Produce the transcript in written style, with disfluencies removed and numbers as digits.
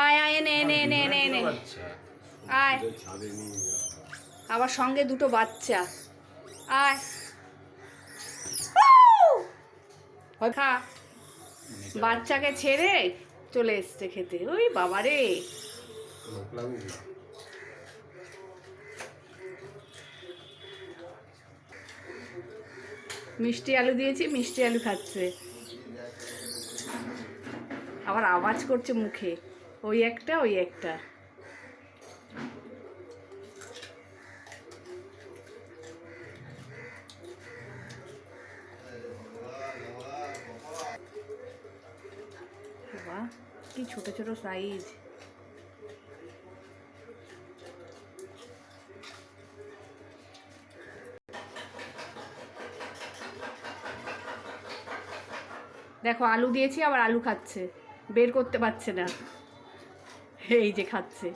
আয় আয়, নে নে নে নে নে, আয়। আবার সঙ্গে দুটো বাচ্চা, আয় খা। বাচ্চাকে ছেড়ে চলে এসছে খেতে। ওই বাবারে, মিষ্টি আলু দিয়েছি, মিষ্টি আলু খাচ্ছে। আবার আওয়াজ করছে মুখে, ওই একটা ওই একটা। বাহ, কি ছোট ছোট সাইজ। দেখো আলু দিয়েছি, আবার আলু খাচ্ছে, বের করতে পারছে না, এই যে খাচ্ছে।